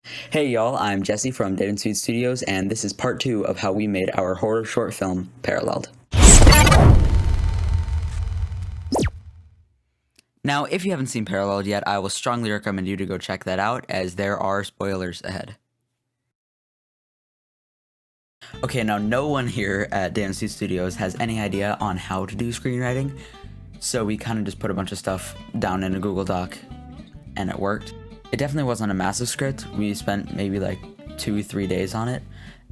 Hey y'all, I'm Jesse from Dead and Sweet Studios, and this is part 2 of how we made our horror short film, Paralleled. Now, if you haven't seen Paralleled yet, I will strongly recommend you to go check that out, as there are spoilers ahead. Okay, now no one here at Dead and Sweet Studios has any idea on how to do screenwriting, so we kind of just put a bunch of stuff down in a Google Doc, and it worked. It definitely wasn't a massive script. We spent maybe like 2-3 days on it.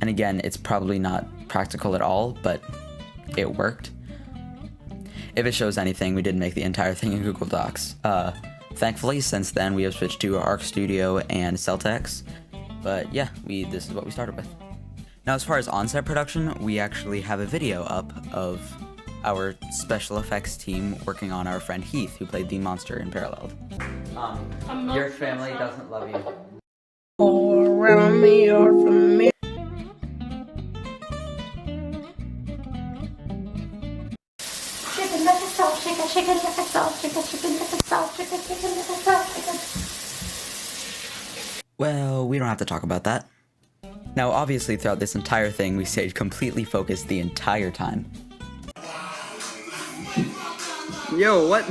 And again, it's probably not practical at all, but it worked. If it shows anything, we did make the entire thing in Google Docs. Thankfully, since then, we have switched to Arc Studio and Celtex. But yeah, this is what we started with. Now, as far as on-set production, we actually have a video up of our special effects team working on our friend Heath, who played the monster in Paralleled. Your family doesn't love you. All around me are familiar. Chicken, let it salt, chicken, chicken, let it salt, chicken, chicken, let it salt, chicken, chicken, let it salt, chicken. Well, we don't have to talk about that. Now, obviously, throughout this entire thing, we stayed completely focused the entire time. Yo, what?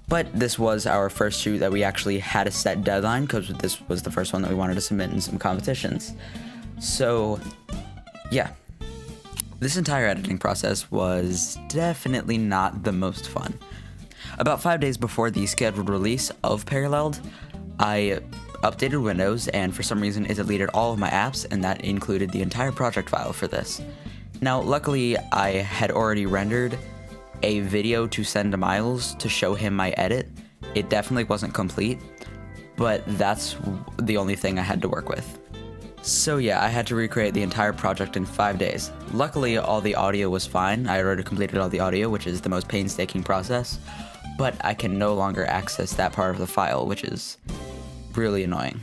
But this was our first shoot that we actually had a set deadline, because this was the first one that we wanted to submit in some competitions. So, yeah. This entire editing process was definitely not the most fun. About 5 days before the scheduled release of Paralleled, I updated Windows, and for some reason it deleted all of my apps, and that included the entire project file for this. Now, luckily, I had already rendered a video to send to Miles to show him my edit. It definitely wasn't complete, but that's the only thing I had to work with. So yeah, I had to recreate the entire project in 5 days. Luckily, all the audio was fine. I already completed all the audio, which is the most painstaking process, but I can no longer access that part of the file, which is really annoying.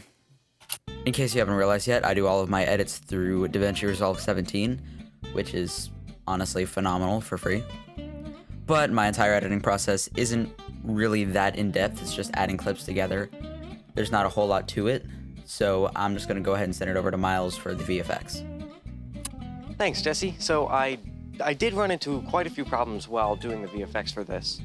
In case you haven't realized yet, I do all of my edits through DaVinci Resolve 17, which is honestly phenomenal for free. But my entire editing process isn't really that in-depth, it's just adding clips together. There's not a whole lot to it, so I'm just going to go ahead and send it over to Miles for the VFX. Thanks, Jesse. So I did run into quite a few problems while doing the VFX for this.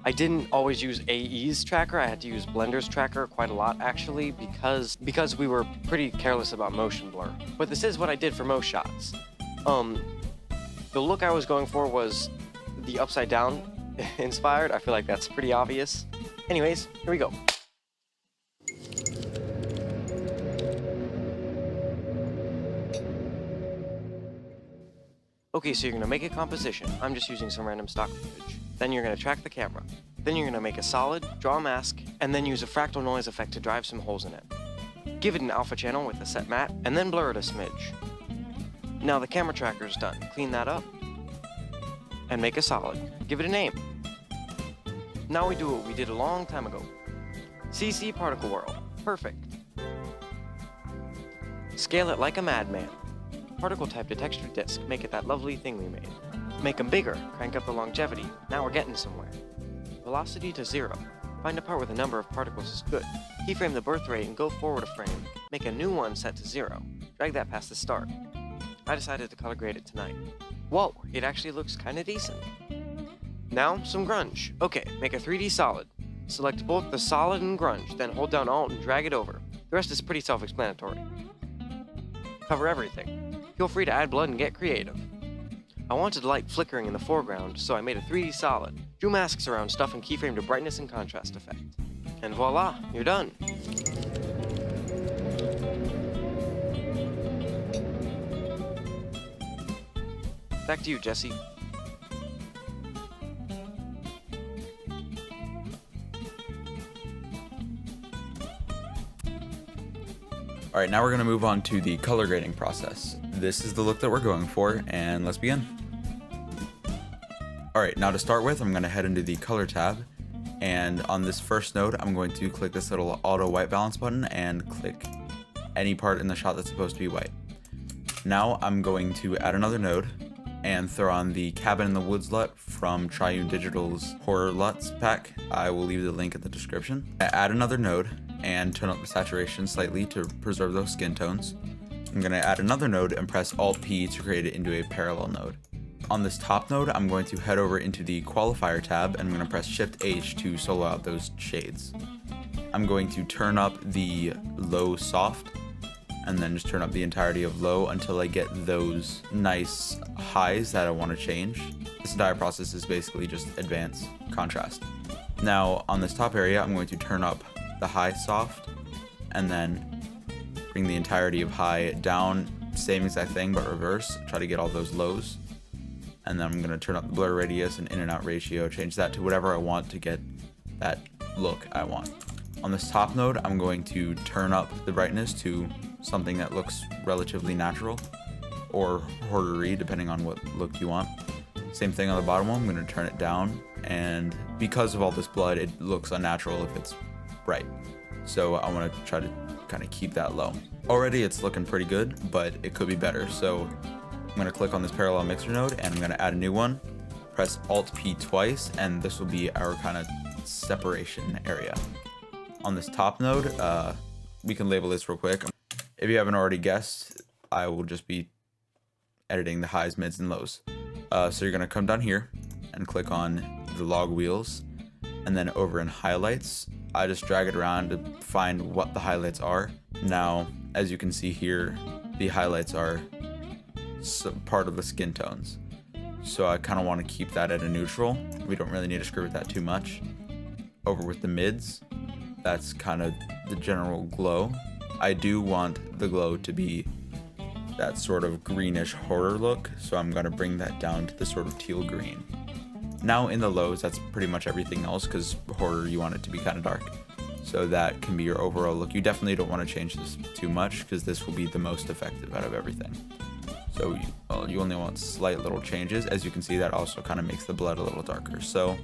I didn't always use AE's tracker, I had to use Blender's tracker quite a lot actually, because we were pretty careless about motion blur. But this is what I did for most shots. The look I was going for was the upside down inspired. I feel like that's pretty obvious. Anyways, here we go. Okay, so you're gonna make a composition. I'm just using some random stock footage. Then you're gonna track the camera. Then you're gonna make a solid, draw a mask, and then use a fractal noise effect to drive some holes in it. Give it an alpha channel with a set matte, and then blur it a smidge. Now the camera tracker is done. Clean that up, and make a solid. Give it a name. Now we do what we did a long time ago. CC Particle World. Perfect. Scale it like a madman. Particle type to texture disk. Make it that lovely thing we made. Make them bigger. Crank up the longevity. Now we're getting somewhere. Velocity to 0. Find a part where the number of particles is good. Keyframe the birth rate and go forward a frame. Make a new one set to 0. Drag that past the start. I decided to color grade it tonight. Whoa, it actually looks kinda decent. Now, some grunge. Okay, make a 3D solid. Select both the solid and grunge, then hold down Alt and drag it over. The rest is pretty self-explanatory. Cover everything. Feel free to add blood and get creative. I wanted light flickering in the foreground, so I made a 3D solid. Drew masks around stuff and keyframed a brightness and contrast effect. And voila, you're done. Back to you, Jesse. Alright, now we're going to move on to the color grading process. This is the look that we're going for, and let's begin. Alright, now to start with, I'm going to head into the color tab, and on this first node, I'm going to click this little auto white balance button and click any part in the shot that's supposed to be white. Now I'm going to add another node, and throw on the Cabin in the Woods LUT from Triune Digital's Horror LUTs pack. I will leave the link in the description. Add another node and turn up the saturation slightly to preserve those skin tones. I'm going to add another node and press Alt-P to create it into a parallel node. On this top node, I'm going to head over into the qualifier tab and I'm going to press Shift-H to solo out those shades. I'm going to turn up the low soft and then just turn up the entirety of low until I get those nice highs that I want to change. This entire process is basically just advanced contrast. Now on this top area, I'm going to turn up the high soft and then bring the entirety of high down, same exact thing but reverse, try to get all those lows. And then I'm going to turn up the blur radius and in and out ratio, change that to whatever I want to get that look I want. On this top node, I'm going to turn up the brightness to something that looks relatively natural or horror-y, depending on what look you want. Same thing on the bottom one, I'm going to turn it down, and because of all this blood, it looks unnatural if it's bright. So I want to try to kind of keep that low. Already it's looking pretty good, but it could be better. So I'm going to click on this parallel mixer node and I'm going to add a new one, press Alt-P twice, and this will be our kind of separation area. On this top node, we can label this real quick. If you haven't already guessed, I will just be editing the highs, mids, and lows. So you're going to come down here and click on the log wheels, and then over in highlights, I just drag it around to find what the highlights are. Now, as you can see here, the highlights are part of the skin tones. So I kind of want to keep that at a neutral. We don't really need to screw with that too much. Over with the mids, that's kind of the general glow. I do want the glow to be that sort of greenish horror look, so I'm going to bring that down to the sort of teal green. Now in the lows, that's pretty much everything else, because horror, you want it to be kind of dark. So that can be your overall look. You definitely don't want to change this too much, because this will be the most effective out of everything. So you only want slight little changes. As you can see, that also kind of makes the blood a little darker. So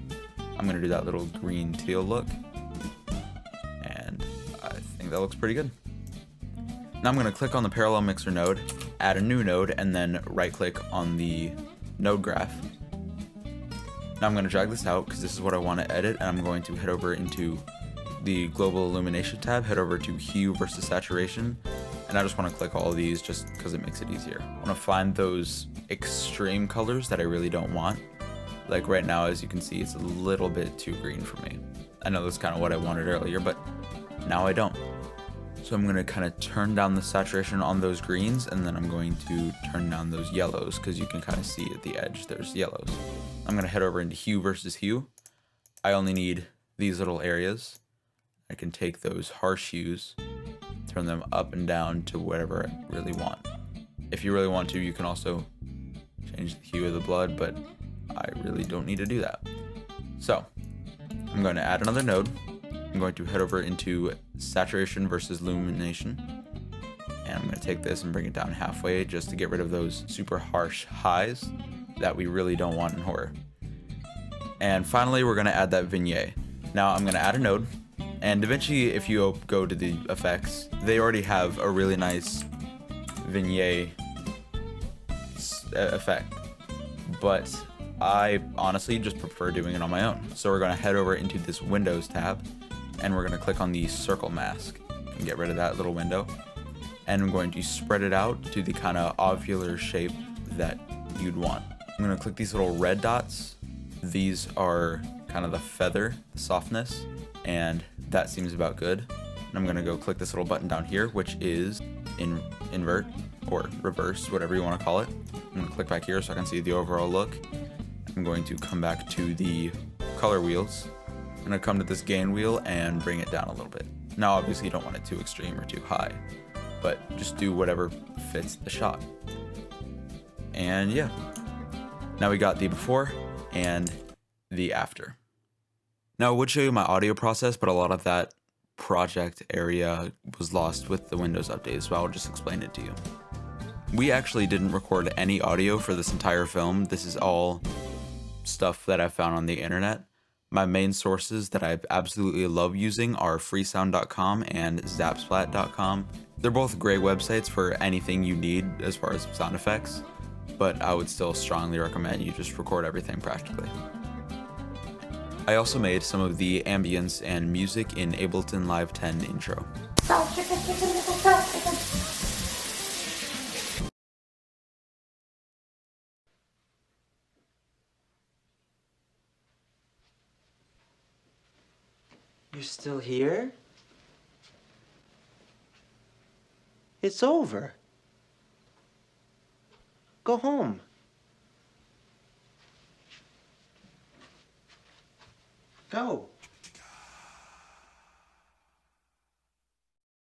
I'm going to do that little green teal look. And I think that looks pretty good. Now I'm going to click on the parallel mixer node, add a new node, and then right click on the node graph. Now I'm going to drag this out because this is what I want to edit, and I'm going to head over into the global illumination tab, head over to hue versus saturation, and I just want to click all of these just because it makes it easier. I want to find those extreme colors that I really don't want. Like right now, as you can see, it's a little bit too green for me. I know that's kind of what I wanted earlier, but now I don't. So I'm going to kind of turn down the saturation on those greens, and then I'm going to turn down those yellows because you can kind of see at the edge there's yellows. I'm going to head over into hue versus hue. I only need these little areas. I can take those harsh hues, turn them up and down to whatever I really want. If you really want to, you can also change the hue of the blood, but I really don't need to do that. So I'm going to add another node. I'm going to head over into saturation versus illumination, and I'm going to take this and bring it down halfway just to get rid of those super harsh highs that we really don't want in horror. And finally, we're going to add that vignette. Now I'm going to add a node, and DaVinci, if you go to the effects, they already have a really nice vignette effect, but I honestly just prefer doing it on my own. So we're going to head over into this Windows tab, and we're going to click on the circle mask and get rid of that little window. And I'm going to spread it out to the kind of ovular shape that you'd want. I'm going to click these little red dots. These are kind of the feather, the softness, and that seems about good. And I'm going to go click this little button down here, which is invert or reverse, whatever you want to call it. I'm going to click back here so I can see the overall look. I'm going to come back to the color wheels. I'm going to come to this gain wheel and bring it down a little bit. Now obviously you don't want it too extreme or too high, but just do whatever fits the shot. And yeah, now we got the before and the after. Now I would show you my audio process, but a lot of that project area was lost with the Windows update, so I'll just explain it to you. We actually didn't record any audio for this entire film. This is all stuff that I found on the internet. My main sources that I absolutely love using are freesound.com and zapsplat.com. They're both great websites for anything you need as far as sound effects. but I would still strongly recommend you just record everything practically. I also made some of the ambience and music in Ableton Live 10 intro. Salt chicken, chicken, little salt chicken. You're still here? It's over. Go home. Go.